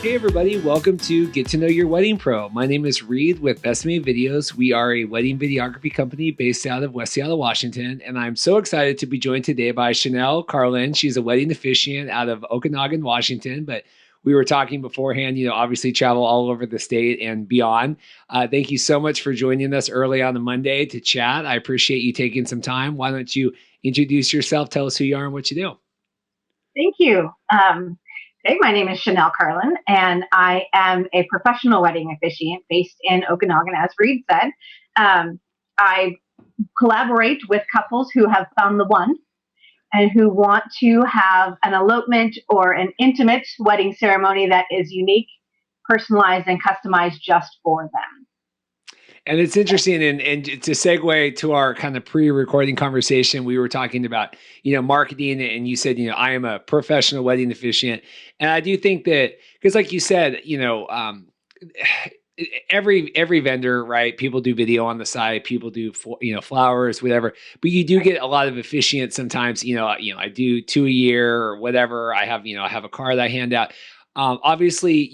Hey everybody, welcome to Get to Know Your Wedding Pro. My name is Reed with Best Made Videos. We are a wedding videography company based out of West Seattle, Washington, and I'm so excited to be joined today by Chanelle Carlin. She's a wedding officiant out of Okanagan, Washington, but we were talking beforehand, obviously travel all over the state and beyond. Thank you so much for joining us early on the Monday to chat. I appreciate you taking some time. Why don't you introduce yourself, tell us who you are and what you do. Thank you. Hey, my name is Chanelle Carlin, and I am a professional wedding officiant based in Okanagan, as Reed said. I collaborate with couples who have found the one and who want to have an elopement or an intimate wedding ceremony that is unique, personalized, and customized just for them. And it's interesting, and to segue to our kind of pre-recording conversation, we were talking about, marketing, and you said, I am a professional wedding officiant. And I do think that, because like you said, every vendor, right? People do video on the side, people do, flowers, whatever, but you do get a lot of officiants sometimes, I do 2 a year or whatever. I have a card I hand out. Obviously,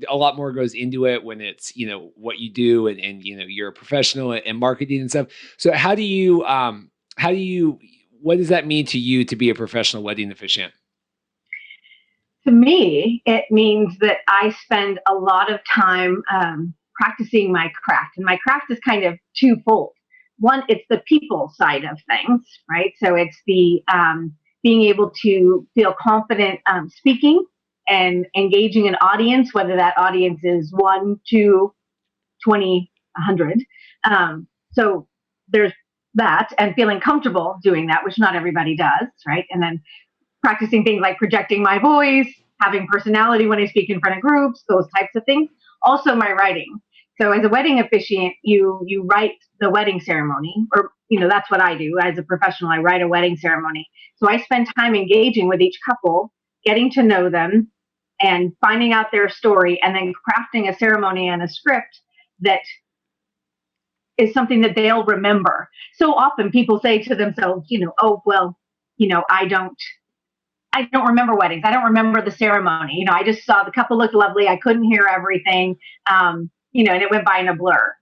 a lot more goes into it when it's, what you do and you're a professional and marketing and stuff. So what does that mean to you to be a professional wedding officiant? To me, it means that I spend a lot of time practicing my craft. And my craft is kind of twofold. One, it's the people side of things, right? So it's the being able to feel confident speaking and engaging an audience, whether that audience is 1, 2, 20, 100. So there's that, and feeling comfortable doing that, which not everybody does, right? And then practicing things like projecting my voice, having personality when I speak in front of groups, those types of things. Also my writing. So as a wedding officiant, you write the wedding ceremony, or that's what I do as a professional. I write a wedding ceremony. So I spend time engaging with each couple, getting to know them and finding out their story, and then crafting a ceremony and a script that is something that they'll remember. So often people say to themselves, oh, well, I don't remember weddings. I don't remember the ceremony. I just saw the couple look lovely. I couldn't hear everything, and it went by in a blur.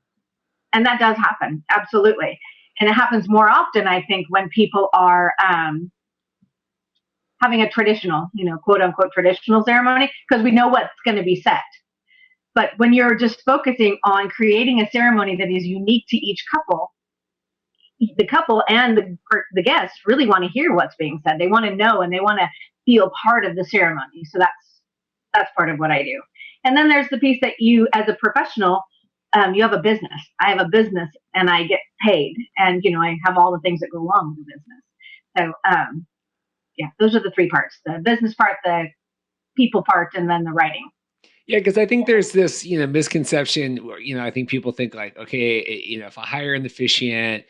And that does happen. Absolutely. And it happens more often, I think, when people are having a traditional, quote unquote, traditional ceremony, because we know what's going to be said. But when you're just focusing on creating a ceremony that is unique to each couple, the couple and the guests really want to hear what's being said. They want to know, and they want to feel part of the ceremony. So that's part of what I do. And then there's the piece that you, as a professional, you have a business. I have a business, and I get paid, and I have all the things that go along with the business. So yeah, those are the three parts: the business part, the people part, and then the writing. Yeah, because I think there's this, misconception where, I think people think like, okay, if I hire an officiant,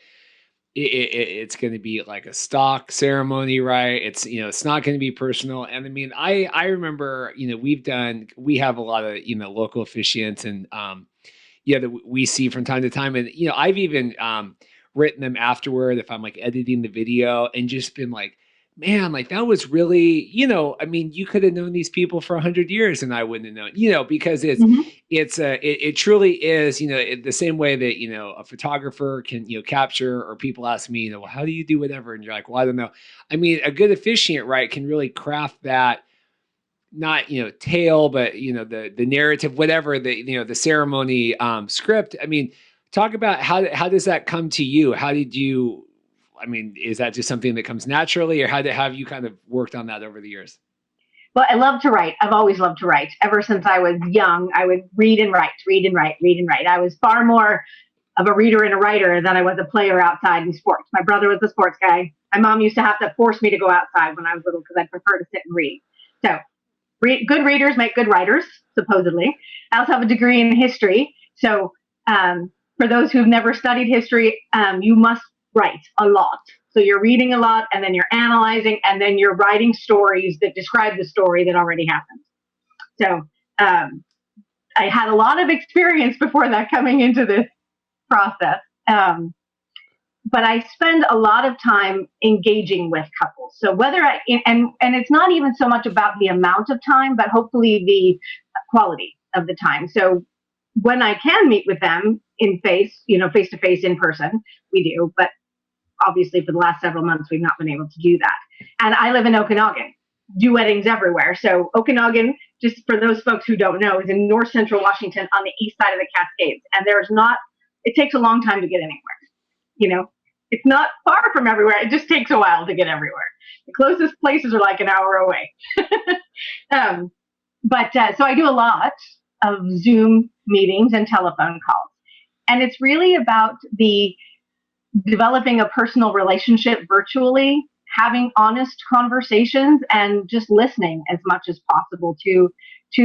it's going to be like a stock ceremony, right? It's, it's not going to be personal. And I mean, I remember, we have a lot of, local officiants and, that we see from time to time. And, I've even written them afterward if I'm like editing the video and just been like, man, like that was really, I mean, you could have known these people for 100 years and I wouldn't have known, because it truly is, the same way that, a photographer can, capture, or people ask me, well, how do you do whatever? And you're like, well, I don't know. I mean, a good officiant, right, can really craft that, not, tale, but, the narrative, whatever the ceremony script. I mean, talk about how does that come to you? How did you, I mean, is that just something that comes naturally, or have you kind of worked on that over the years? Well, I love to write. I've always loved to write. Ever since I was young, I would read and write, read and write, read and write. I was far more of a reader and a writer than I was a player outside in sports. My brother was a sports guy. My mom used to have to force me to go outside when I was little because I'd prefer to sit and read. So good readers make good writers, supposedly. I also have a degree in history. So for those who've never studied history, you must write a lot. So you're reading a lot, and then you're analyzing, and then you're writing stories that describe the story that already happened. So I had a lot of experience before that coming into this process. But I spend a lot of time engaging with couples. So whether and it's not even so much about the amount of time, but hopefully the quality of the time. So when I can meet with them in face, face to face in person, we do. But obviously, for the last several months, we've not been able to do that. And I live in Okanagan, do weddings everywhere. So Okanagan, just for those folks who don't know, is in north central Washington on the east side of the Cascades. And it takes a long time to get anywhere. It's not far from everywhere. It just takes a while to get everywhere. The closest places are like an hour away. So I do a lot of Zoom meetings and telephone calls. And it's really about developing a personal relationship virtually, having honest conversations, and just listening as much as possible to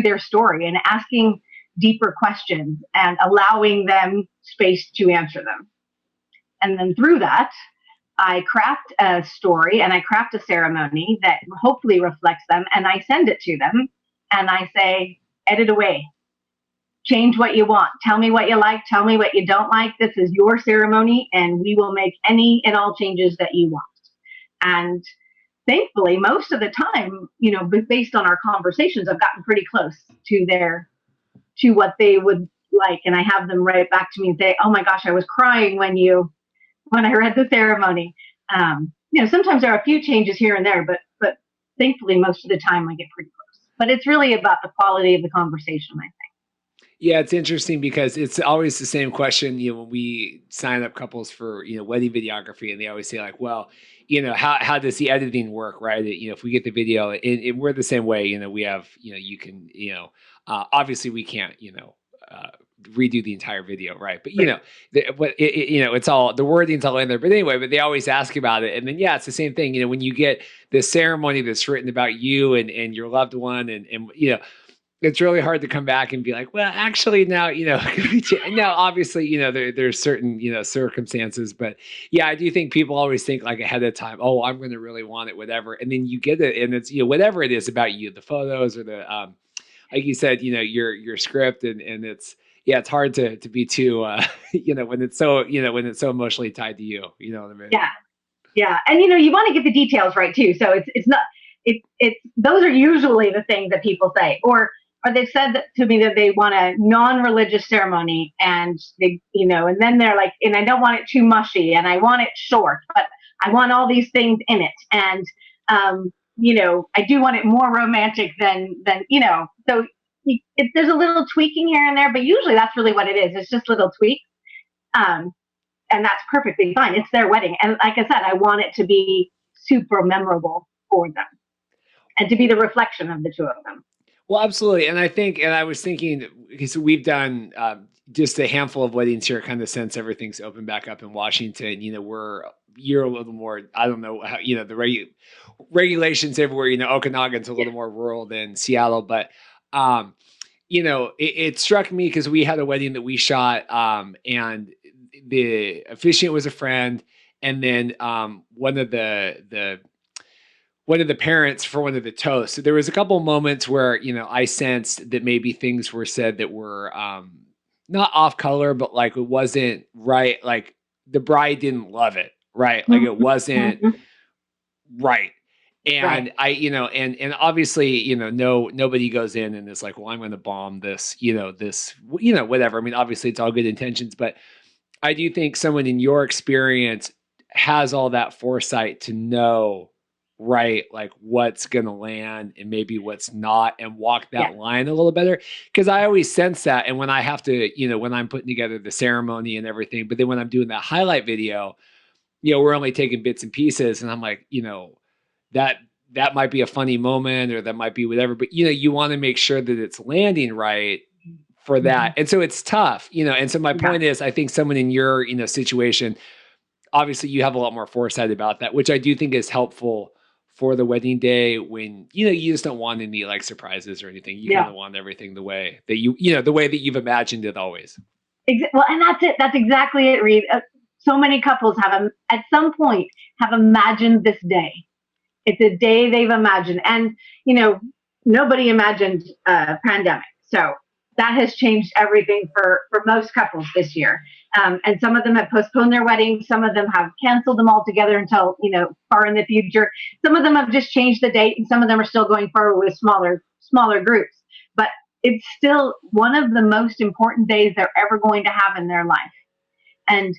their story and asking deeper questions and allowing them space to answer them. And then through that, I craft a story and I craft a ceremony that hopefully reflects them, and I send it to them and I say, edit away. Change what you want. Tell me what you like. Tell me what you don't like. This is your ceremony, and we will make any and all changes that you want. And thankfully, most of the time, based on our conversations, I've gotten pretty close to what they would like. And I have them write back to me and say, oh my gosh, I was crying when I read the ceremony. Sometimes there are a few changes here and there, but thankfully, most of the time I get pretty close. But it's really about the quality of the conversation, I think. Yeah, it's interesting because it's always the same question, when we sign up couples for, wedding videography, and they always say like, well, how does the editing work, right? If we get the video, and we're the same way, we have, you can, obviously we can't, redo the entire video, right? But it's all, the wording's all in there. But anyway, but they always ask about it, and then it's the same thing. When you get this ceremony that's written about you and your loved one, and it's really hard to come back and be like, well, actually now, now obviously, there's certain, circumstances, but I do think people always think like ahead of time, oh, I'm going to really want it, whatever. And then you get it, and it's, whatever it is about you, the photos or the, like you said, your script, and it's hard to be too, when it's so, when it's so emotionally tied to you, you know what I mean? Yeah. Yeah. And, you want to get the details right too. So it's not, those are usually the things that people say, or they've said to me that they want a non-religious ceremony, and and then they're like, and I don't want it too mushy, and I want it short, but I want all these things in it. And, I do want it more romantic than, so there's a little tweaking here and there, but usually that's really what it is. It's just little tweaks. And that's perfectly fine. It's their wedding. And like I said, I want it to be super memorable for them and to be the reflection of the two of them. Well, absolutely. And I was thinking, because we've done just a handful of weddings here kind of since everything's opened back up in Washington. You're a little more, I don't know how, the regulations everywhere, Okanagan's a little more rural than Seattle, but, it struck me because we had a wedding that we shot, and the officiant was a friend. And then one of the parents for one of the toasts. So there was a couple moments where, I sensed that maybe things were said that were not off color, but like it wasn't right. Like the bride didn't love it, right? Like it wasn't right. And right. And obviously, nobody goes in and is like, well, I'm going to bomb this, whatever. I mean, obviously it's all good intentions, but I do think someone in your experience has all that foresight to know, right, like what's going to land and maybe what's not, and walk that line a little better. Cause I always sense that. And when I have to, when I'm putting together the ceremony and everything, but then when I'm doing that highlight video, we're only taking bits and pieces, and I'm like, that might be a funny moment, or that might be whatever, but you want to make sure that it's landing right for that. And so it's tough, and so my point is, I think someone in your, situation, obviously you have a lot more foresight about that, which I do think is helpful for the wedding day, when, you just don't want any like surprises or anything. You kind of want everything the way that the way that you've imagined it always. Well, and that's it. That's exactly it, Reed. So many couples at some point have imagined this day. It's a day they've imagined. And, nobody imagined a pandemic. So that has changed everything for most couples this year. And some of them have postponed their weddings. Some of them have canceled them altogether until, far in the future. Some of them have just changed the date, and some of them are still going forward with smaller groups. But it's still one of the most important days they're ever going to have in their life. And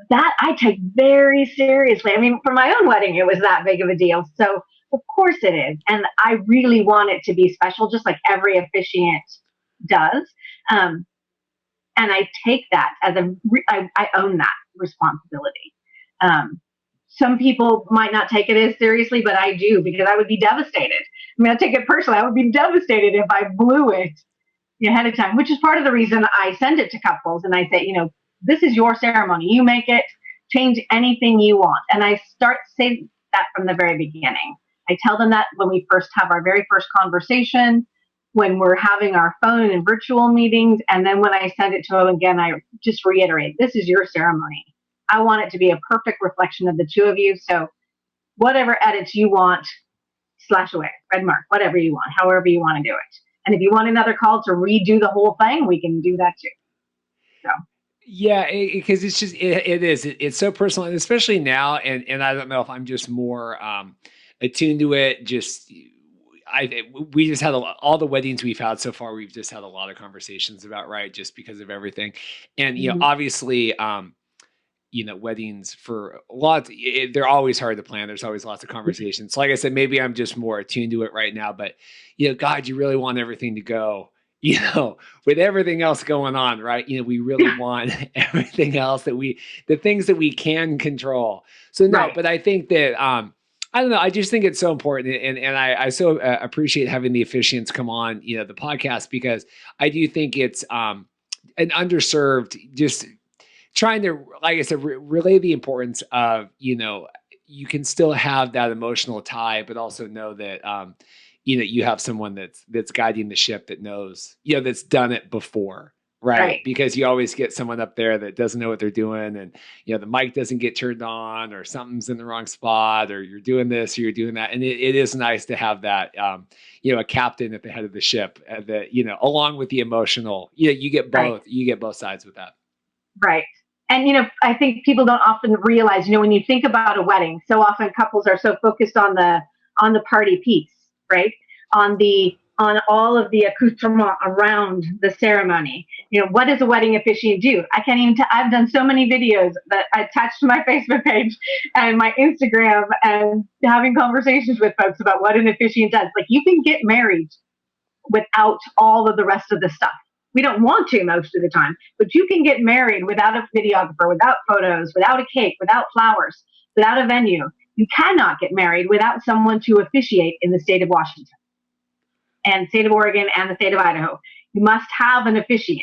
that I take very seriously. I mean, for my own wedding, it was that big of a deal. So, of course it is. And I really want it to be special, just like every officiant does. Um, and I take that as I own that responsibility. Um, some people might not take it as seriously, but I do, because I would be devastated. I mean, I take it personally. I would be devastated if I blew it ahead of time, which is part of the reason I send it to couples and I say, this is your ceremony. You make it, change anything you want. And I start saying that from the very beginning. I tell them that when we first have our very first conversation, when we're having our phone and virtual meetings, and then when I send it to them again, I just reiterate, this is your ceremony. I want it to be a perfect reflection of the two of you. So whatever edits you want, slash away, red mark, whatever you want, however you want to do it. And if you want another call to redo the whole thing, we can do that too. So. Yeah, because it's just it's so personal, and especially now, and I don't know if I'm just more attuned to it. Just we just had all the weddings we've had so far. We've just had a lot of conversations about, right, just because of everything, and obviously, weddings for lots, they're always hard to plan. There's always lots of conversations. So like I said, maybe I'm just more attuned to it right now. But God, you really want everything to go. With everything else going on, right? We really want everything else the things that we can control. So no, but I think that, I don't know. I just think it's so important. And I so appreciate having the officiants come on, the podcast, because I do think it's, an underserved, just trying to, like I said, relay the importance of, you can still have that emotional tie, but also know that, you have someone that's guiding the ship that knows, that's done it before, right? Because you always get someone up there that doesn't know what they're doing, and the mic doesn't get turned on, or something's in the wrong spot, or you're doing this or you're doing that, and it is nice to have that, a captain at the head of the ship, that along with the emotional, you get both, you get both sides with that, right? And I think people don't often realize, when you think about a wedding, so often couples are so focused on the party piece, right? On all of the accoutrement around the ceremony. What does a wedding officiant do? I can't even I've done so many videos that I attached to my Facebook page and my Instagram, and having conversations with folks about what an officiant does. Like, you can get married without all of the rest of the stuff. We don't want to most of the time, but you can get married without a videographer, without photos, without a cake, without flowers, without a venue. You cannot get married without someone to officiate in the state of Washington and state of Oregon and the state of Idaho. You must have an officiant,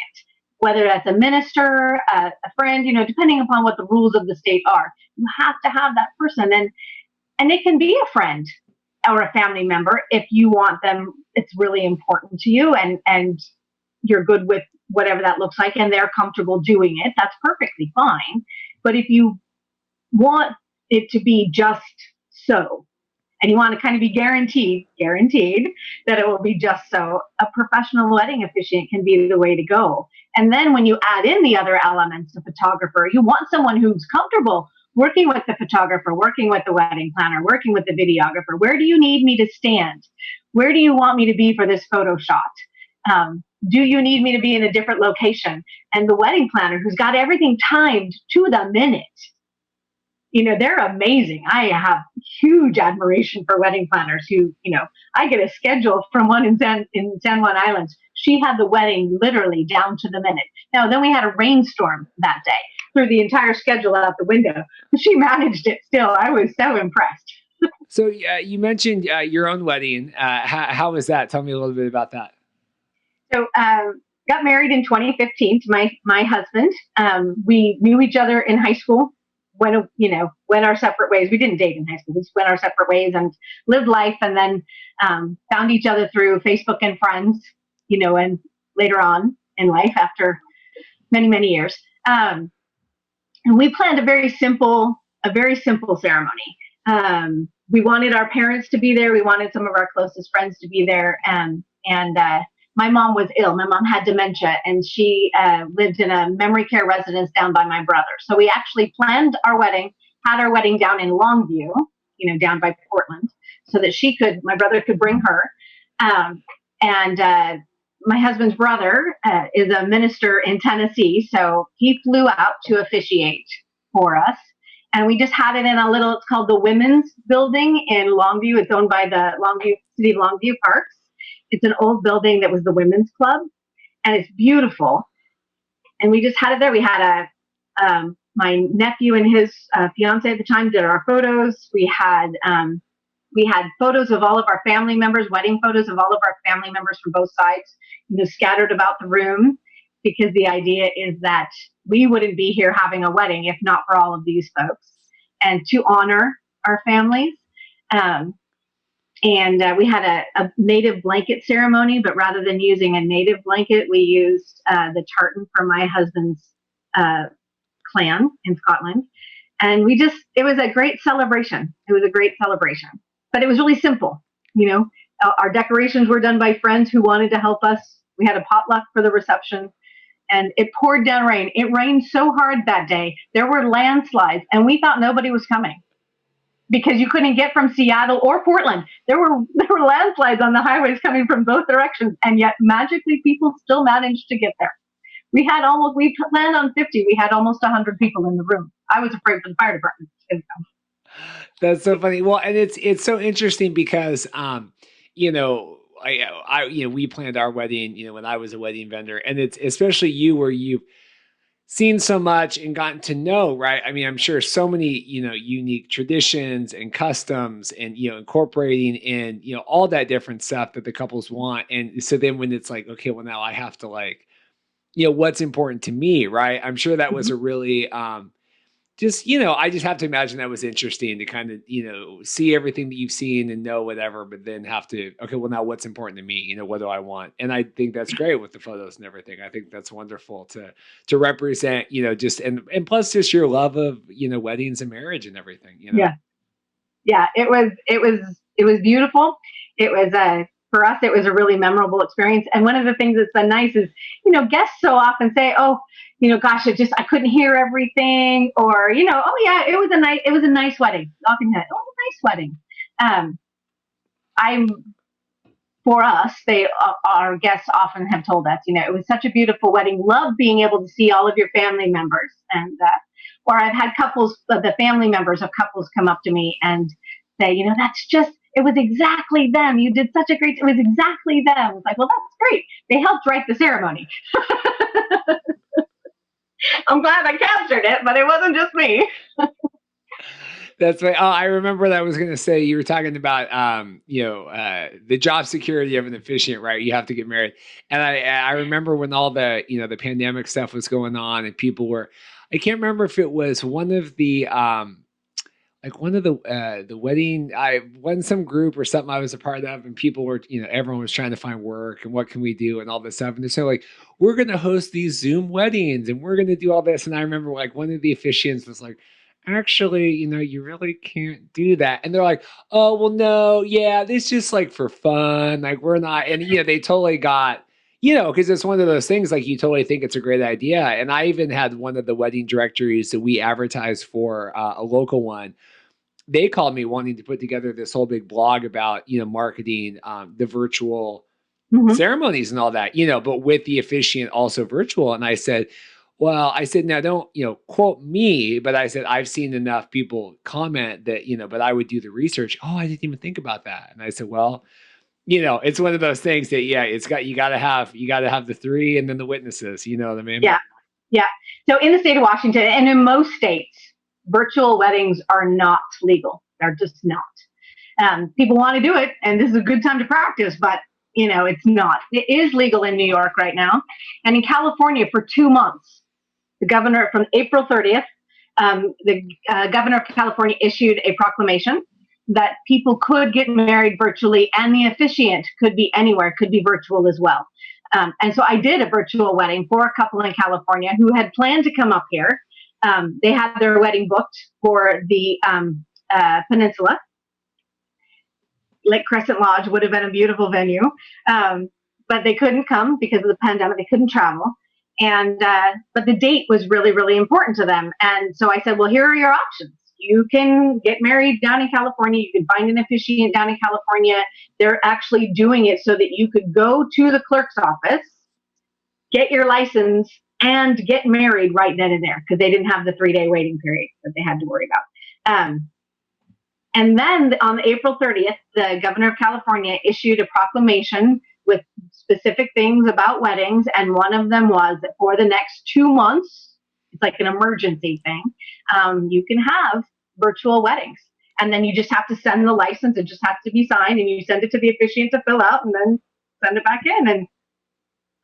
whether that's a minister, a friend, depending upon what the rules of the state are. You have to have that person. And it can be a friend or a family member if you want them. It's really important to you, and you're good with whatever that looks like, and they're comfortable doing it. That's perfectly fine. But if you want it to be just so, and you want to kind of be guaranteed that it will be just so, a professional wedding officiant can be the way to go. And then when you add in the other elements, the photographer, you want someone who's comfortable working with the photographer, working with the wedding planner, working with the videographer. Where do you need me to stand? Where do you want me to be for this photo shot? Do you need me to be in a different location? And the wedding planner, who's got everything timed to the minute, they're amazing. I have huge admiration for wedding planners who, I get a schedule from one in San Juan Islands. She had the wedding literally down to the minute. Now, then we had a rainstorm that day, threw the entire schedule out the window. She managed it still. I was so impressed. So you mentioned your own wedding. How was that? Tell me a little bit about that. So got married in 2015 to my husband. We knew each other in high school. Went our separate ways. We didn't date in high school. We just went our separate ways and lived life, and then found each other through Facebook and friends, and later on in life, after many, many years. And we planned a very simple ceremony. We wanted our parents to be there. We wanted some of our closest friends to be there. And my mom was ill. My mom had dementia, and she lived in a memory care residence down by my brother. So we actually planned our wedding, had our wedding down in Longview, down by Portland, so that my brother could bring her. And my husband's brother is a minister in Tennessee, so he flew out to officiate for us. And we just had it in a little, it's called the Women's Building in Longview. It's owned by the City of Longview Parks. It's an old building that was the Women's Club, and it's beautiful. And we just had it there. We had my nephew and his fiance at the time did our photos. We had photos of all of our family members, wedding photos of all of our family members from both sides, scattered about the room, because the idea is that we wouldn't be here having a wedding if not for all of these folks, and to honor our families. And we had a native blanket ceremony, but rather than using a native blanket, we used the tartan from my husband's clan in Scotland. And it was a great celebration. It was a great celebration, but it was really simple. Our decorations were done by friends who wanted to help us. We had a potluck for the reception, and it poured down rain. It rained so hard that day. There were landslides, and we thought nobody was coming because you couldn't get from Seattle or Portland. There were landslides on the highways coming from both directions, and yet magically people still managed to get there. We planned on 50. We had almost 100 people in the room. I was afraid for the fire department. That's so funny. Well, and it's so interesting because, we planned our wedding, when I was a wedding vendor, and it's especially you, where you've seen so much and gotten to know, right? I mean, I'm sure so many, unique traditions and customs and, incorporating in, all that different stuff that the couples want. And so then when it's like, okay, well, now I have to what's important to me, right? I'm sure that was a really, I just have to imagine that was interesting to kind of, see everything that you've seen and know whatever, but then have to, okay, well, now what's important to me? What do I want? And I think that's great with the photos and everything. I think that's wonderful to represent, just, and plus just your love of, weddings and marriage and everything, Yeah. Yeah. It was beautiful. It was for us, it was a really memorable experience. And one of the things that's been nice is, guests so often say, oh, gosh, I couldn't hear everything, or, oh yeah, it was a nice wedding. Often had, oh, a nice wedding. For us, our guests often have told us, it was such a beautiful wedding. Love being able to see all of your family members, and or I've had the family members of couples come up to me and say, it was exactly them. You did such a great, it was exactly them. It's like, well, that's great. They helped write the ceremony. I'm glad I captured it, but it wasn't just me. That's right. Oh, I remember that I was going to say, you were talking about, the job security of an officiant, right? You have to get married. And I remember when all the, the pandemic stuff was going on and people were, I can't remember if it was one of the, one of the wedding, I won some group or something I was a part of, and people were, everyone was trying to find work and what can we do and all this stuff. And they're saying we're going to host these Zoom weddings and we're going to do all this. And I remember one of the officiants was like, actually, you really can't do that. And they're like, oh, well, no, yeah, this just for fun. We're not. And, they totally got, because it's one of those things, you totally think it's a great idea. And I even had one of the wedding directories that we advertised for, a local one. They called me wanting to put together this whole big blog about, marketing, the virtual ceremonies and all that, but with the officiant also virtual. And I said, now don't, quote me, but I said, I've seen enough people comment that, but I would do the research. Oh, I didn't even think about that. And I said, well, it's one of those things that, you got to have the three and then the witnesses, you know what I mean? Yeah. Yeah. So in the state of Washington and in most states, virtual weddings are not legal. They're just not. People want to do it, and this is a good time to practice, but it's not. It is legal in New York right now, and in California for 2 months. The governor, from April 30th, the governor of California issued a proclamation that people could get married virtually, and the officiant could be anywhere, could be virtual as well. And so I did a virtual wedding for a couple in California who had planned to come up here. They had their wedding booked for the peninsula. Lake Crescent Lodge would have been a beautiful venue, but they couldn't come because of the pandemic. They couldn't travel. And but the date was really, really important to them. And so I said, well, here are your options. you can get married down in California. You can find an officiant down in California. They're actually doing it so that you could go to the clerk's office, get your license, and get married right then and there, because they didn't have the 3-day waiting period that they had to worry about. And then on April 30th, the governor of California issued a proclamation with specific things about weddings. And one of them was that for the next 2 months, it's like an emergency thing, you can have virtual weddings. And then you just have to send the license. It just has to be signed, and you send it to the officiant to fill out and then send it back in. And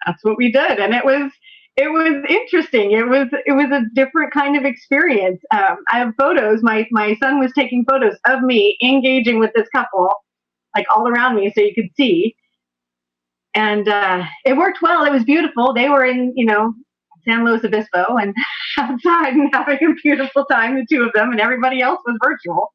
that's what we did. And it was interesting. It was a different kind of experience. I have photos. My son was taking photos of me engaging with this couple, like all around me, so you could see. And it worked well. It was beautiful. They were in, San Luis Obispo and outside and having a beautiful time, the two of them, and everybody else was virtual.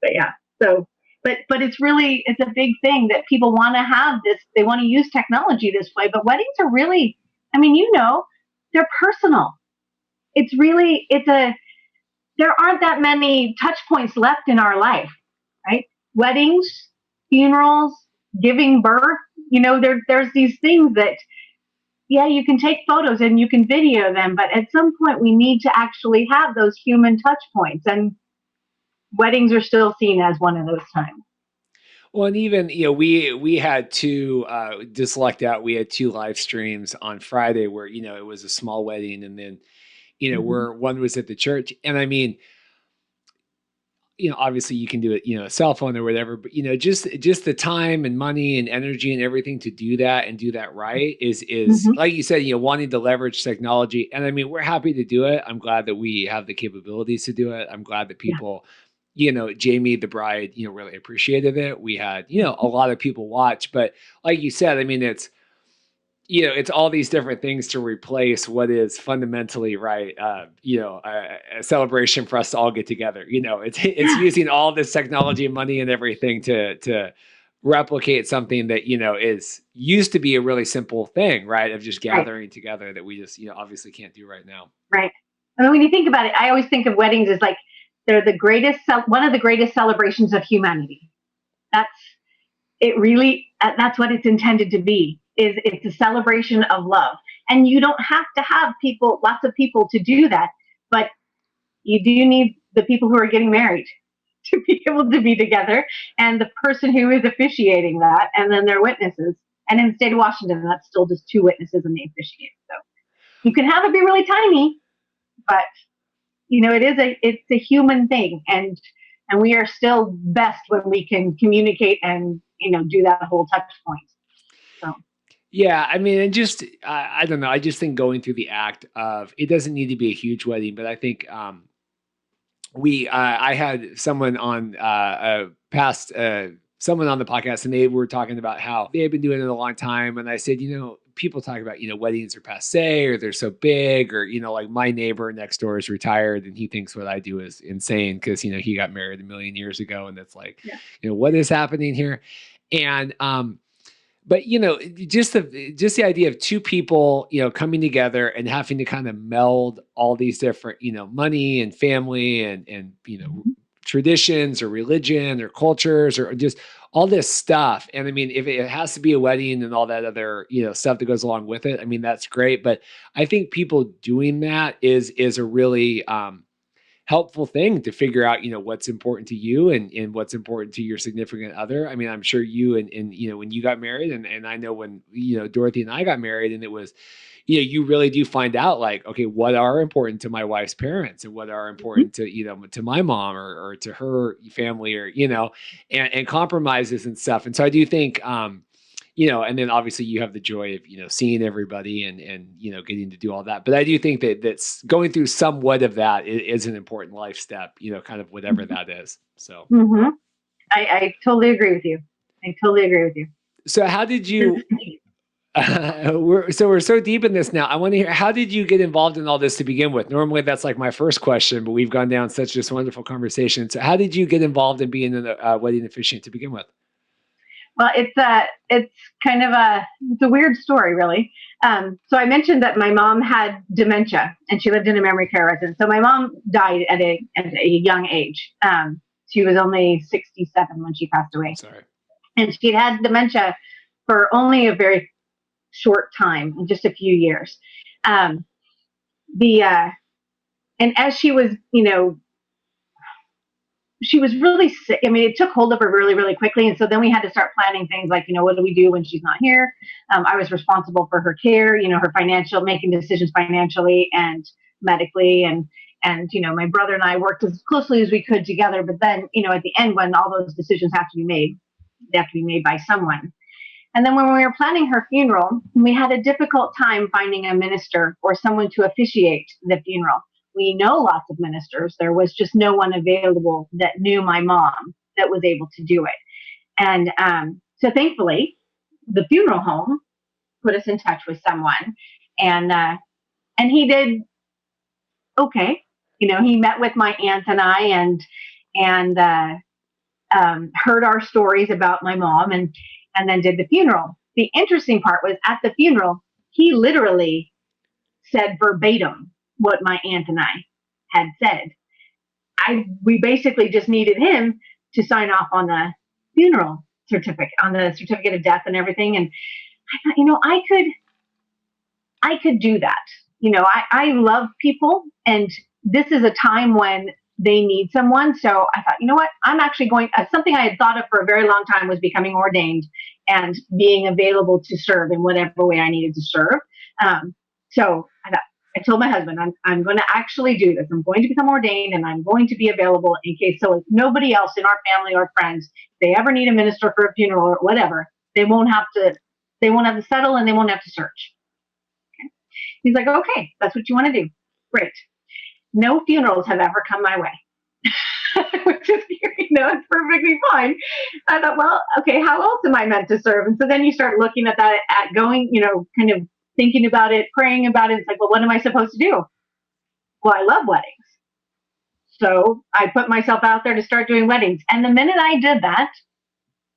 But yeah, so. But it's a big thing that people want to have this. They want to use technology this way. But weddings are really, they're personal. There aren't that many touch points left in our life, right? Weddings, funerals, giving birth, there's these things that, yeah, you can take photos and you can video them, but at some point we need to actually have those human touch points. And weddings are still seen as one of those times. Well, and even, we had two, just lucked out, we had two live streams on Friday where, it was a small wedding, and then, where one was at the church. And obviously you can do it, a cell phone or whatever, but, just the time and money and energy and everything to do that and do that right is like you said, wanting to leverage technology. And we're happy to do it. I'm glad that we have the capabilities to do it. I'm glad that people, Jamie, the bride, really appreciated it. We had, a lot of people watch, but like you said, it's all these different things to replace what is fundamentally right. A celebration for us to all get together. It's using all this technology and money and everything to replicate something that is used to be a really simple thing, right? Of just gathering together that we just obviously can't do right now. Right. When you think about it, I always think of weddings as like they're one of the greatest celebrations of humanity. That's what it's intended to be. It's a celebration of love. And you don't have to have lots of people to do that, but you do need the people who are getting married to be able to be together, and the person who is officiating that, and then their witnesses. And in the state of Washington, that's still just 2 witnesses and the officiate. So you can have it be really tiny, but it's a human thing, and we are still best when we can communicate and do that whole touch point. So. Yeah, and just I don't know. I just think going through the act of, it doesn't need to be a huge wedding, but I think I had someone on someone on the podcast, and they were talking about how they had been doing it a long time, and I said, people talk about weddings are passé, or they're so big, or like my neighbor next door is retired and he thinks what I do is insane because he got married 1 million years ago, and it's like, what is happening here? And but just the idea of 2 people coming together and having to kind of meld all these different money and family and traditions or religion or cultures or just all this stuff. And if it has to be a wedding and all that other stuff that goes along with it, that's great. But I think people doing that is a really helpful thing to figure out, what's important to you and what's important to your significant other. I'm sure you and when you got married, and I know when, Dorothy and I got married, and it was, you really do find out, like, okay, what are important to my wife's parents and what are important to, to my mom or to her family, or, and compromises and stuff. And so I do think, and then obviously you have the joy of, seeing everybody and getting to do all that. But I do think that's going through somewhat of that is an important life step, kind of whatever that is. So I totally agree with you. So how did you, we're so deep in this now. I want to hear, how did you get involved in all this to begin with? Normally that's like my first question, but we've gone down such this wonderful conversation. So how did you get involved in being a wedding officiant to begin with? Well, it's kind of it's a weird story, really. So I mentioned that my mom had dementia and she lived in a memory care residence. So my mom died at a young age. She was only 67 when she passed I'm away, sorry. and she'd had dementia for only a very short time, just a few years. Um, the and as she was, she was really sick. I mean, it took hold of her really, really quickly. And so then we had to start planning things like, what do we do when she's not here? I was responsible for her care, her financial, making decisions financially and medically. My brother and I worked as closely as we could together. But then, at the end, when all those decisions have to be made, they have to be made by someone. And then when we were planning her funeral, we had a difficult time finding a minister or someone to officiate the funeral. We know lots of ministers. There was just no one available that knew my mom that was able to do it. And so thankfully, the funeral home put us in touch with someone, and he did okay. He met with my aunt and I, and heard our stories about my mom, and then did the funeral. The interesting part was at the funeral, he literally said verbatim what my aunt and I had said. We basically just needed him to sign off on the funeral certificate, on the certificate of death and everything. And I thought, I could do that. I love people, and this is a time when they need someone. So I thought, what? I'm actually going, something I had thought of for a very long time was becoming ordained and being available to serve in whatever way I needed to serve. So I told my husband, I'm going to actually do this. I'm going to become ordained, and I'm going to be available in case. So if nobody else in our family or friends, if they ever need a minister for a funeral or whatever, they won't have to settle, and they won't have to search. He's like, okay, that's what you want to do. Great. No funerals have ever come my way, which is, it's perfectly fine. I thought, well, okay, how else am I meant to serve? And so then you start looking at that, at going, kind of thinking about it, praying about it. It's like, well, what am I supposed to do? Well, I love weddings. So I put myself out there to start doing weddings. And the minute I did that,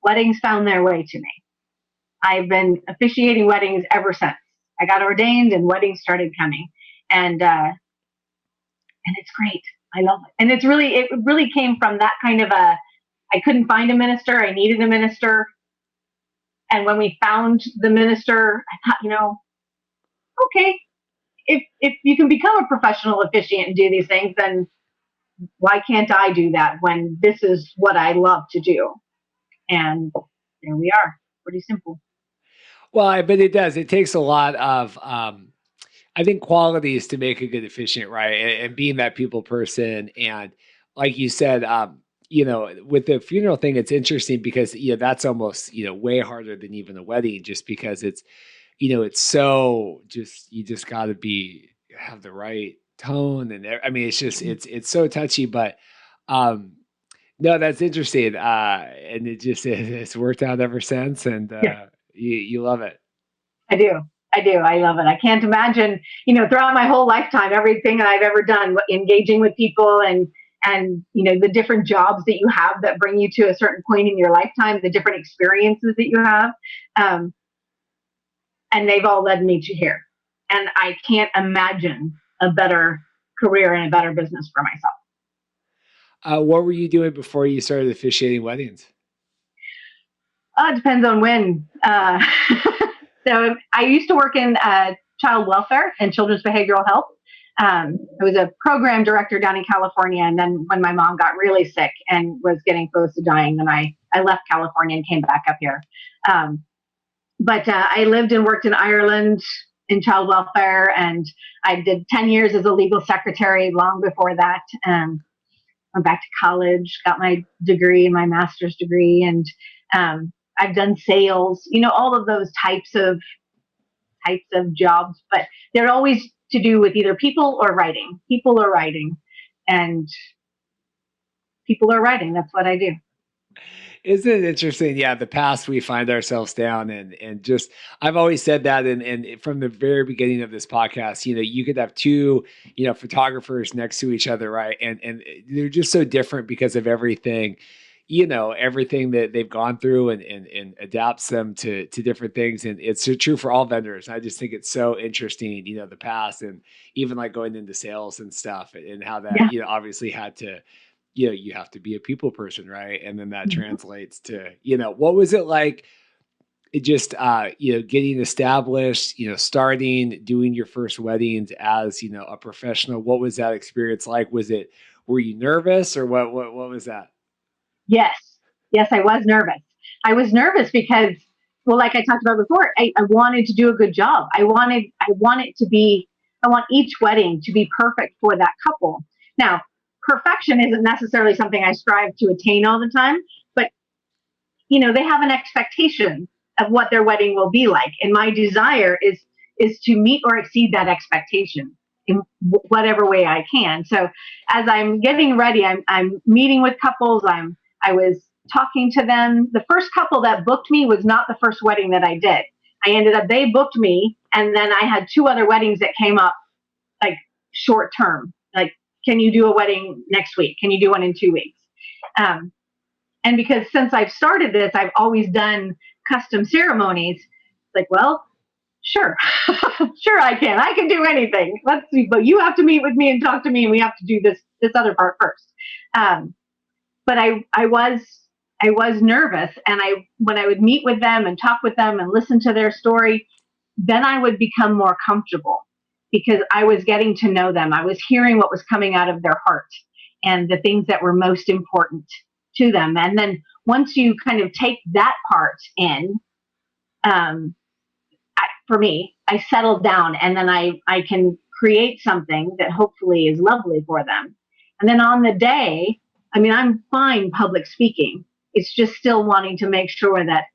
weddings found their way to me. I've been officiating weddings ever since. I got ordained and weddings started coming. And it's great. I love it. And it really came from that kind of I couldn't find a minister. I needed a minister. And when we found the minister, I thought, okay, if you can become a professional officiant and do these things, then why can't I do that when this is what I love to do? And there we are. Pretty simple. Well, I bet it does. It takes a lot of, I think, qualities to make a good officiant, right? And being that people person. And like you said, with the funeral thing, it's interesting because, that's almost, way harder than even a wedding, just because it's so just, you just got to have the right tone. And I mean, it's so touchy, but, no, that's interesting. And it's worked out ever since. And, Yeah. you love it. I do. I do. I love it. I can't imagine, throughout my whole lifetime, everything that I've ever done, engaging with people and the different jobs that you have that bring you to a certain point in your lifetime, the different experiences that you have. And they've all led me to here. And I can't imagine a better career and a better business for myself. What were you doing before you started officiating weddings? It depends on when. So I used to work in child welfare and children's behavioral health. I was a program director down in California. And then when my mom got really sick and was getting close to dying, then I left California and came back up here. But I lived and worked in Ireland in child welfare, and I did 10 years as a legal secretary long before that. Went back to college, got my degree, my master's degree, and I've done sales, all of those types of jobs, but they're always to do with either people or writing, and people are writing. That's what I do. Isn't it interesting? Yeah, the past we find ourselves down, and just I've always said that, and from the very beginning of this podcast, you could have two, photographers next to each other, right? And they're just so different because of everything, everything that they've gone through and adapts them to different things. And it's so true for all vendors. I just think it's so interesting, the past and even like going into sales and stuff and how that, Yeah. obviously had to, you have to be a people person, right? And then that Mhm. translates to, what was it like it just getting established, starting doing your first weddings as, a professional. What was that experience like? Were you nervous or what was that? Yes. Yes, I was nervous. I was nervous because, well, like I talked about before, I wanted to do a good job. I want it to be, I want each wedding to be perfect for that couple. Now, perfection isn't necessarily something I strive to attain all the time, but they have an expectation of what their wedding will be like, and my desire is to meet or exceed that expectation in whatever way I can. So as I'm getting ready, I'm meeting with couples. I was talking to them. The first couple that booked me was not the first wedding that I did. They booked me, and then I had two other weddings that came up like short term. Like, can you do a wedding next week? Can you do one in 2 weeks? Um, and because since I've started this, I've always done custom ceremonies. Like, well, sure, sure, I can. I can do anything. Let's see, but you have to meet with me and talk to me, and we have to do this other part first. Um, but I was nervous, and when I would meet with them and talk with them and listen to their story, then I would become more comfortable because I was getting to know them. I was hearing what was coming out of their heart and the things that were most important to them. And then once you kind of take that part in, um, for me, I settle down, and then I can create something that hopefully is lovely for them. And then on the day, I mean, I'm fine public speaking. It's just still wanting to make sure that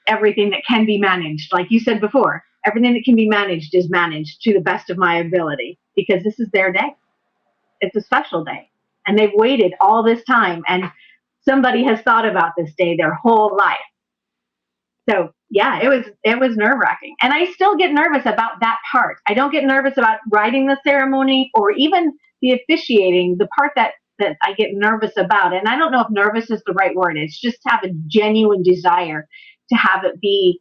everything that can be managed, like you said before, everything that can be managed is managed to the best of my ability because this is their day. It's a special day. And they've waited all this time, and somebody has thought about this day their whole life. So yeah, it was nerve wracking, and I still get nervous about that part. I don't get nervous about writing the ceremony or even the officiating. The part that I get nervous about, and I don't know if nervous is the right word. It's just have a genuine desire to have it be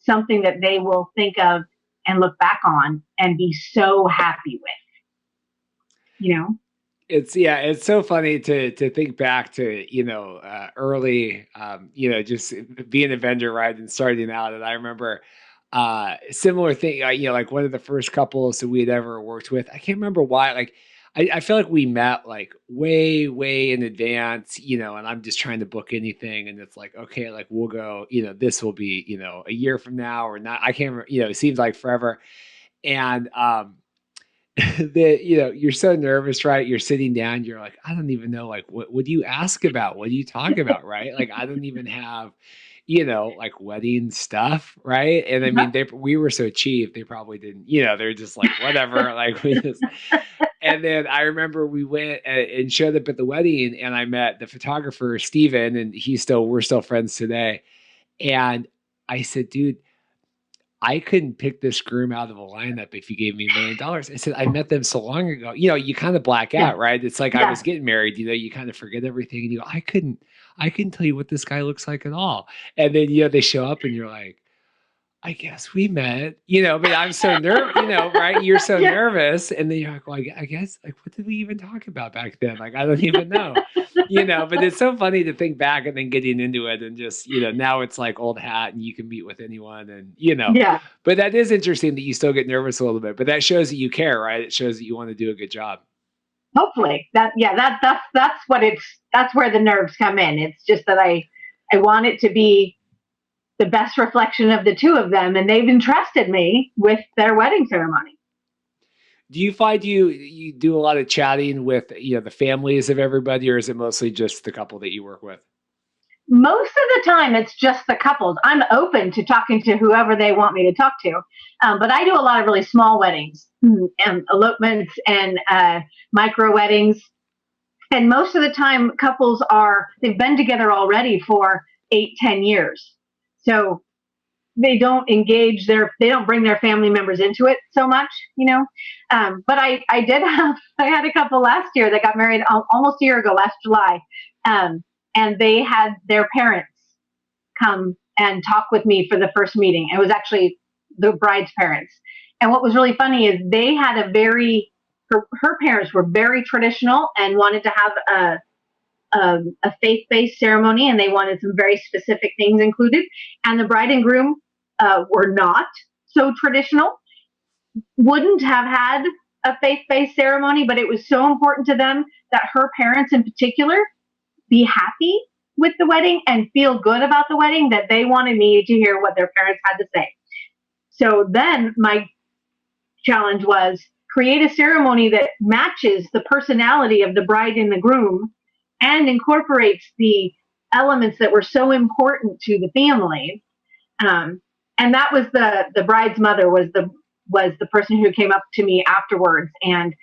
something that they will think of and look back on and be so happy with. You know? It's so funny to think back to, early, just being a vendor, right, and starting out. And I remember similar thing, like one of the first couples that we had ever worked with. I can't remember why. Like, I feel like we met like way, way in advance, and I'm just trying to book anything, and it's like, okay, like we'll go, this will be, a year from now or not. I can't remember, it seems like forever. And that you're so nervous, right? You're sitting down, you're like, I don't even know, like, what do you ask about? What do you talk about, right? Like, I don't even have, like wedding stuff, right? And I mean, we were so cheap, they probably didn't, they're just like, whatever, like we just. And then I remember we went and showed up at the wedding, and I met the photographer Steven, and we're still friends today. And I said, dude, I couldn't pick this groom out of a lineup if you gave me $1 million. I said, I met them so long ago. You kind of black Yeah. out, right? It's like I Yeah. was getting married, you kind of forget everything. And you go, I couldn't tell you what this guy looks like at all. And then, they show up and you're like, I guess we met, but I'm so nervous, right? You're so Yeah. nervous. And then you're like, well, I guess, like, what did we even talk about back then? Like, I don't even know, but it's so funny to think back and then getting into it and just, now it's like old hat and you can meet with anyone and, Yeah. but that is interesting that you still get nervous a little bit, but that shows that you care, right? It shows that you want to do a good job. Hopefully that's where the nerves come in. It's just that I want it to be the best reflection of the two of them, and they've entrusted me with their wedding ceremony. Do you find you do a lot of chatting with, the families of everybody, or is it mostly just the couple that you work with? Most of the time, it's just the couples. I'm open to talking to whoever they want me to talk to, but I do a lot of really small weddings and elopements and micro weddings. And most of the time, they've been together already for 8, 10 years. So they they don't bring their family members into it so much, but I had a couple last year that got married almost a year ago, last July. and they had their parents come and talk with me for the first meeting. It was actually the bride's parents. And what was really funny is they had her parents were very traditional and wanted to have a faith-based ceremony, and they wanted some very specific things included. And the bride and groom were not so traditional, wouldn't have had a faith-based ceremony, but it was so important to them that her parents in particular be happy with the wedding and feel good about the wedding that they wanted me to hear what their parents had to say. So then my challenge was create a ceremony that matches the personality of the bride and the groom and incorporates the elements that were so important to the family. And that was the bride's mother was the person who came up to me afterwards and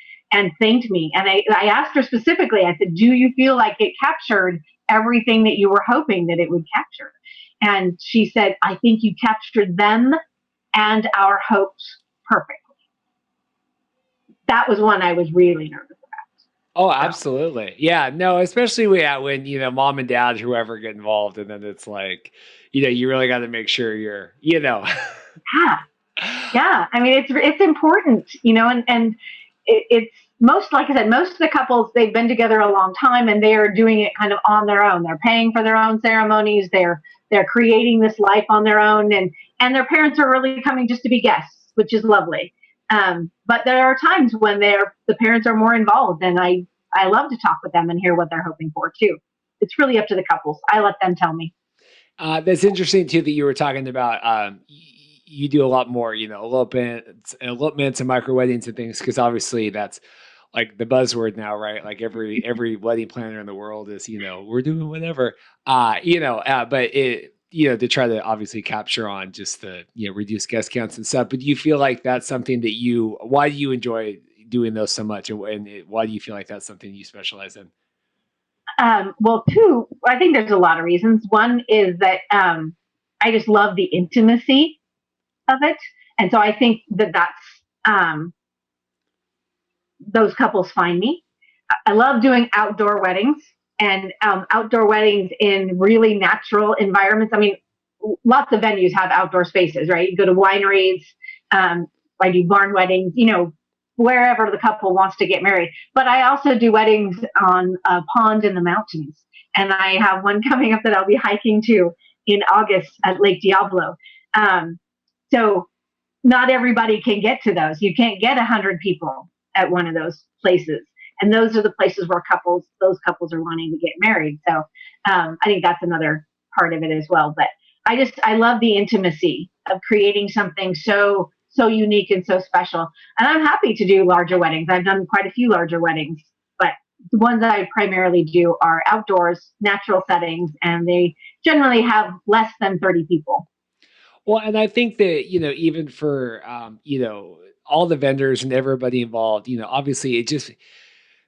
thanked me. And I asked her specifically, I said, do you feel like it captured everything that you were hoping that it would capture? And she said, I think you captured them and our hopes perfectly. That was one I was really nervous about. Oh, absolutely. Yeah, no, especially when, mom and dad, whoever get involved, and then it's like, you really got to make sure you're. Yeah. Yeah. I mean, it's important, and it's most, like I said, most of the couples, they've been together a long time and they are doing it kind of on their own. They're paying for their own ceremonies. They're creating this life on their own, and their parents are really coming just to be guests, which is lovely. But there are times when the parents are more involved, and I love to talk with them and hear what they're hoping for too. It's really up to the couples. I let them tell me. That's interesting too that you were talking about. You do a lot more, elopements and micro weddings and things, because obviously that's like the buzzword now, right? Like every wedding planner in the world is, we're doing whatever, but it, to try to obviously capture on just the, reduce guest counts and stuff. But do you feel like that's something that why do you enjoy doing those so much? And why do you feel like that's something you specialize in? Well, two, I think there's a lot of reasons. One is that I just love the intimacy of it. And so I think that's those couples find me. I love doing outdoor weddings and outdoor weddings in really natural environments. I mean, lots of venues have outdoor spaces, right? You go to wineries, I do barn weddings, wherever the couple wants to get married. But I also do weddings on a pond in the mountains. And I have one coming up that I'll be hiking to in August at Lake Diablo. So not everybody can get to those. You can't get 100 people at one of those places. And those are the places where those couples are wanting to get married. So I think that's another part of it as well. But I love the intimacy of creating something so unique and so special. And I'm happy to do larger weddings. I've done quite a few larger weddings, but the ones that I primarily do are outdoors, natural settings, and they generally have less than 30 people. Well, and I think that, even for, all the vendors and everybody involved, obviously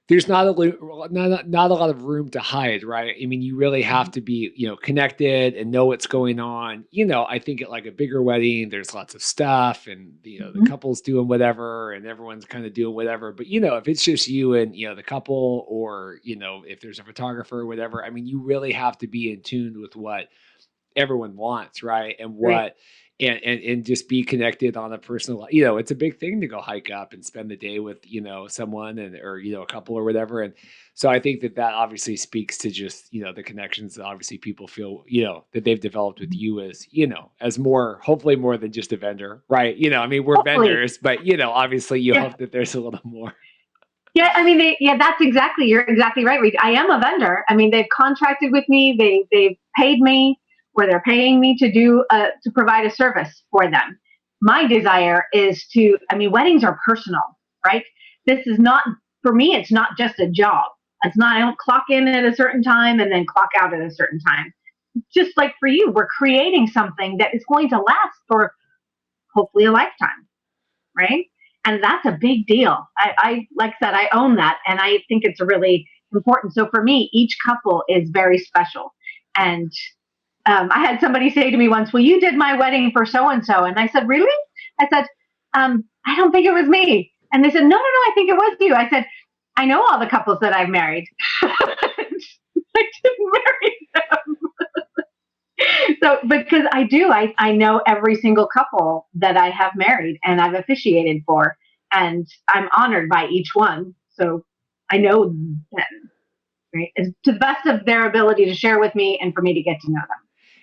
there's not a lot of room to hide, right? I mean, you really have to be, connected and know what's going on. I think at like a bigger wedding, there's lots of stuff and, the couple's doing whatever and everyone's kind of doing whatever. But, if it's just you and, the couple or, if there's a photographer or whatever, I mean, you really have to be in tune with what everyone wants, right? And what and just be connected on a personal, it's a big thing to go hike up and spend the day with, someone or a couple or whatever. And so I think that obviously speaks to just, the connections that obviously people feel, that they've developed with you as more, hopefully more than just a vendor, right? I mean, we're vendors, but obviously you hope that there's a little more. Yeah, I mean, you're exactly right, Reed. I am a vendor. I mean, they've contracted with me, they've paid me, where they're paying me to provide a service for them. My desire is weddings are personal, right? This is not, for me, it's not just a job. It's not, I don't clock in at a certain time and then clock out at a certain time. Just like for you, we're creating something that is going to last for hopefully a lifetime, right? And that's a big deal. I like I said, I own that, and I think it's really important. So for me, each couple is very special. And I had somebody say to me once, well, you did my wedding for so-and-so. And I said, really? I said, I don't think it was me. And they said, no, I think it was you. I said, I know all the couples that I've married. I didn't marry So because I know every single couple that I have married and I've officiated for, and I'm honored by each one. So I know them, right, to the best of their ability to share with me and for me to get to know them.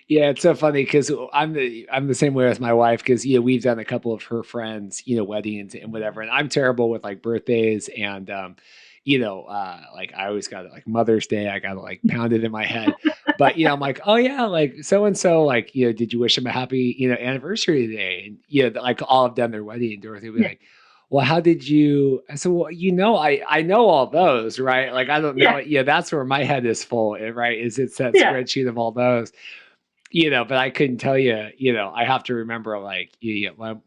Yeah, it's so funny because I'm the same way with my wife because we've done a couple of her friends weddings and whatever, and I'm terrible with like birthdays and like I always got it like Mother's Day, I got to like pound it in my head, but I'm like, oh yeah, like so and so, like did you wish them a happy anniversary today? And like all have done their wedding, and Dorothy will be Yeah. like, well, how did you? I said, well, I know all those, right? Like I don't know, Yeah. yeah, that's where my head is full, right? Is it's that Yeah. spreadsheet of all those. But I couldn't tell you, I have to remember like,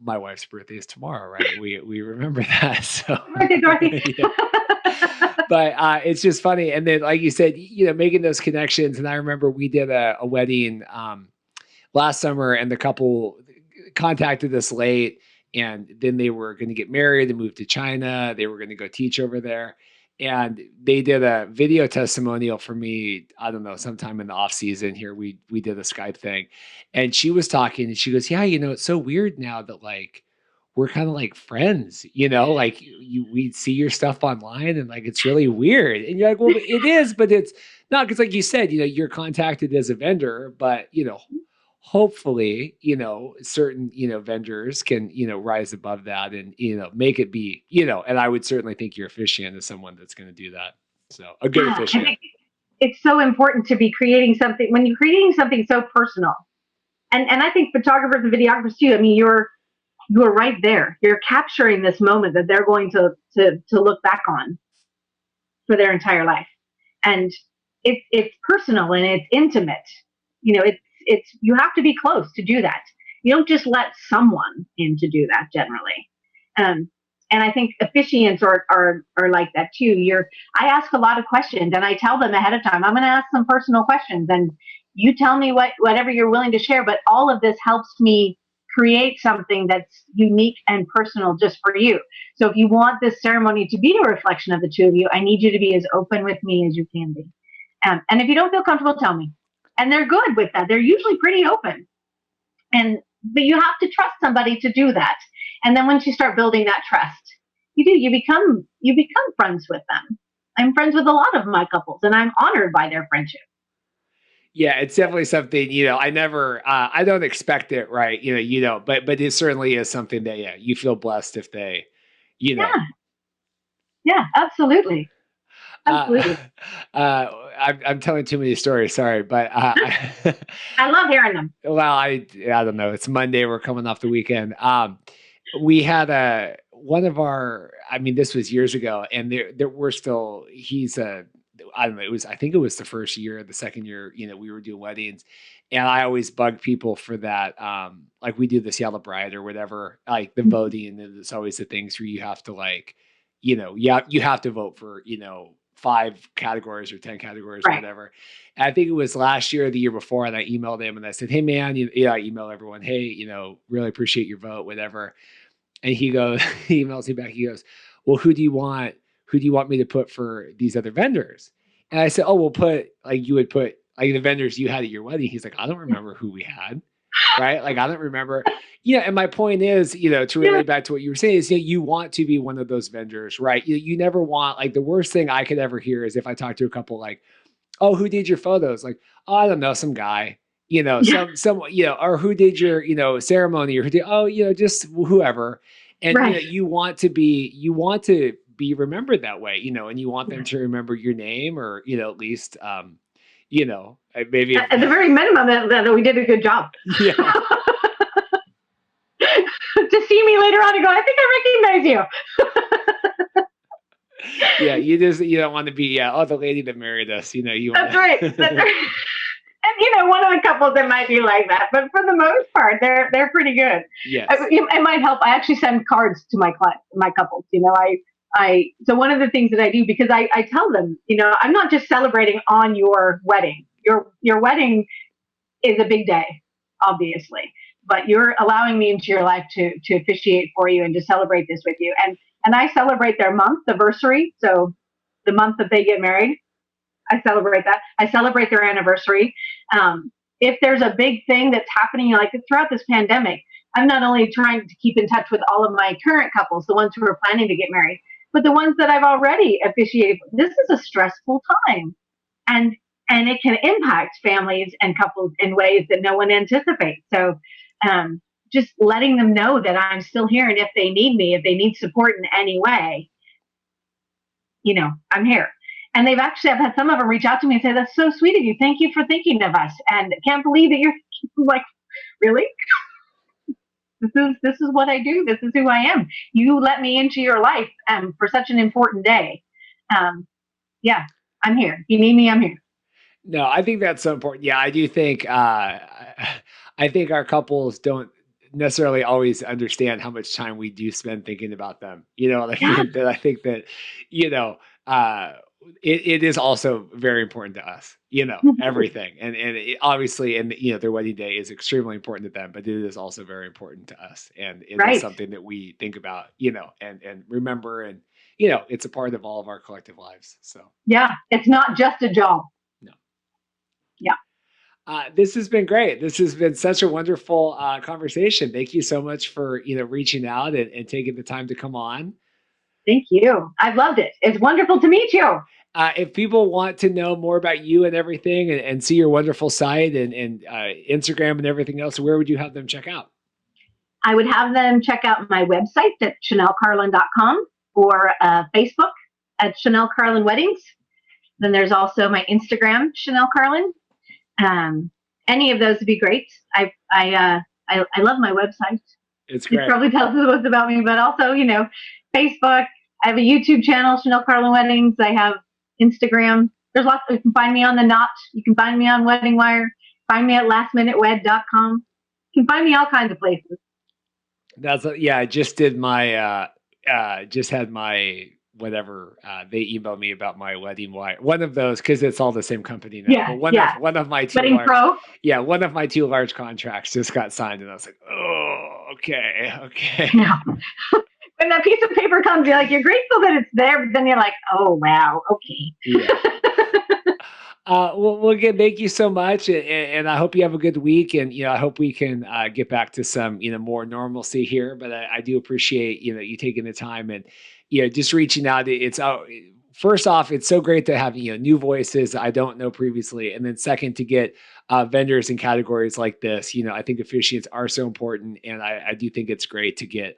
my wife's birthday is tomorrow, right? We remember that. So Dorothy, Dorothy. yeah. But it's just funny. And then, like you said, making those connections. And I remember we did a wedding last summer, and the couple contacted us late, and then they were going to get married and move to China. They were going to go teach over there. And they did a video testimonial for me. I don't know, sometime in the off season here, we did a Skype thing, and she was talking, and she goes, "Yeah, it's so weird now that like we're kind of like friends, like we see your stuff online, and like it's really weird." And you're like, "Well, it is, but it's not because, like you said, you're contacted as a vendor, but hopefully, certain, vendors can, rise above that and, make it be, and I would certainly think your officiant is someone that's going to do that. So a good Yeah, I officiant. think it's so important to be creating something when you're creating something so personal. And I think photographers and videographers too. I mean, you're right there. You're capturing this moment that they're going to look back on for their entire life. And it's personal and it's intimate. It's you have to be close to do that. You don't just let someone in to do that generally. Um, and I think officiants are like that too. I ask a lot of questions and I tell them ahead of time, I'm going to ask some personal questions, and you tell me whatever you're willing to share. But all of this helps me create something that's unique and personal just for you. So if you want this ceremony to be a reflection of the two of you, I need you to be as open with me as you can be. And if you don't feel comfortable, tell me. And they're good with that. They're usually pretty open. But you have to trust somebody to do that. And then once you start building that trust, you become friends with them. I'm friends with a lot of my couples, and I'm honored by their friendship. Yeah, it's definitely something, I never, I don't expect it, right? But it certainly is something that, yeah, you feel blessed if they, you know, Yeah, yeah, absolutely, uh, absolutely. I'm telling too many stories. Sorry, but I love hearing them. well, I don't know. It's Monday. We're coming off the weekend. We had one of our. I mean, this was years ago, and there we're still. He's a. I don't know. I think it was the first year, the second year. We were doing weddings, and I always bug people for that. Like we do this Yellow Bride or whatever, like the voting, and it's always the things where you have to like, you have to vote for 5 categories or 10 categories or Right. whatever. And I think it was last year or the year before, and I emailed him and I said, "Hey man, I email everyone, hey, really appreciate your vote, whatever." And he goes, he emails me back. He goes, "Well, who do you want? Who do you want me to put for these other vendors?" And I said, "Oh, we'll put like you would put like the vendors you had at your wedding." He's like, "I don't remember who we had." Right? Like I don't remember. Yeah, and my point is, to Yeah. relate back to what you were saying is, you want to be one of those vendors, right? You never want like the worst thing I could ever hear is if I talk to a couple like, "Oh, who did your photos?" Like, "Oh, I don't know, some guy." Yeah. Or who did your, ceremony, or who did, oh, just whoever. And Right. you want to be remembered that way, and you want them to remember your name, or, at least maybe if, At the very minimum, that we did a good job. yeah. To see me later on and go, I think I recognize you. Yeah, you don't want to be, yeah, oh, the lady that married us, you want That's right. That's to. right. And one of the couples that might be like that, but for the most part, they're pretty good. Yes. It might help. I actually send cards to my couples. So one of the things that I do, because I tell them, I'm not just celebrating on your wedding. Your wedding is a big day, obviously, but you're allowing me into your life to officiate for you and to celebrate this with you. And I celebrate their month anniversary. So the month that they get married, I celebrate that. I celebrate their anniversary. if there's a big thing that's happening, like throughout this pandemic, I'm not only trying to keep in touch with all of my current couples, the ones who are planning to get married, but the ones that I've already officiated. This is a stressful time, and it can impact families and couples in ways that no one anticipates. So, just letting them know that I'm still here, and if they need me, if they need support in any way, I'm here. And I've had some of them reach out to me and say, "That's so sweet of you. Thank you for thinking of us." And can't believe that you're like, really? This is what I do. This is who I am. You let me into your life for such an important day. Yeah, I'm here. If you need me, I'm here. No, I think that's so important. Yeah, I do think I think our couples don't necessarily always understand how much time we do spend thinking about them. Yeah. That I think that, you know, uh it is also very important to us, everything. Obviously, and their wedding day is extremely important to them, but it is also very important to us. And it is Right. something that we think about, and remember, and it's a part of all of our collective lives. So Yeah. It's not just a job. no. Yeah. This has been great. This has been such a wonderful conversation. Thank you so much for reaching out and taking the time to come on. Thank you. I've loved it. It's wonderful to meet you. If people want to know more about you and everything, and see your wonderful site and Instagram and everything else, where would you have them check out? I would have them check out my website at chanellecarlin.com, or Facebook at Chanelle Carlin Weddings. Then there's also my Instagram, Chanelle Carlin. Any of those would be great. I love my website. It's great. It probably tells us most about me, but also, Facebook. I have a YouTube channel, Chanelle Carlin Weddings. I have Instagram. There's lots. You can find me on The Knot. You can find me on Wedding Wire. Find me at lastminutewed.com. You can find me all kinds of places. I just did my just had my whatever, they emailed me about my Wedding Wire. One of those, because it's all the same company now. Yeah, But one of my two Wedding large, Pro. yeah, one of my two large contracts just got signed, and I was like, oh, okay. Yeah. When that piece of paper comes, you're grateful that it's there, but then you're like, oh wow, okay. Yeah. Well, again, thank you so much, and I hope you have a good week. And I hope we can get back to some more normalcy here. But I do appreciate you taking the time and just reaching out. It's first off, it's so great to have new voices I don't know previously, and then second, to get vendors in categories like this. I think officiants are so important, and I do think it's great to get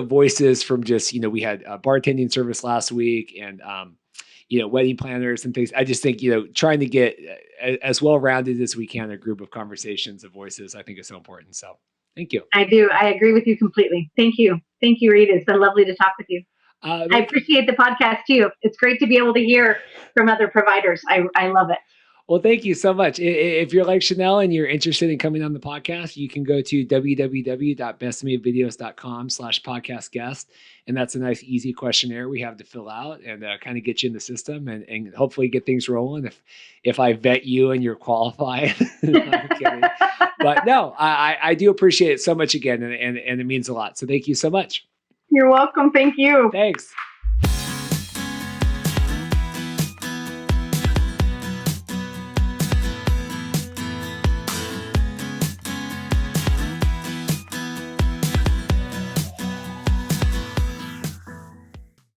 voices from just we had a bartending service last week, and wedding planners and things. I just think, trying to get as well-rounded as we can a group of conversations of voices, I think is so important. So thank you. I do. I agree with you completely. Thank you. Thank you, Rita. It's been lovely to talk with you. I appreciate the podcast too. It's great to be able to hear from other providers. I love it. Well, thank you so much. If you're like Chanelle and you're interested in coming on the podcast, you can go to www.bestmadevideos.com/podcast guest. And that's a nice, easy questionnaire we have to fill out and kind of get you in the system and hopefully get things rolling. If I vet you and you're qualified, I'm kidding. But no, I do appreciate it so much again. And it means a lot. So thank you so much. You're welcome. Thank you. Thanks.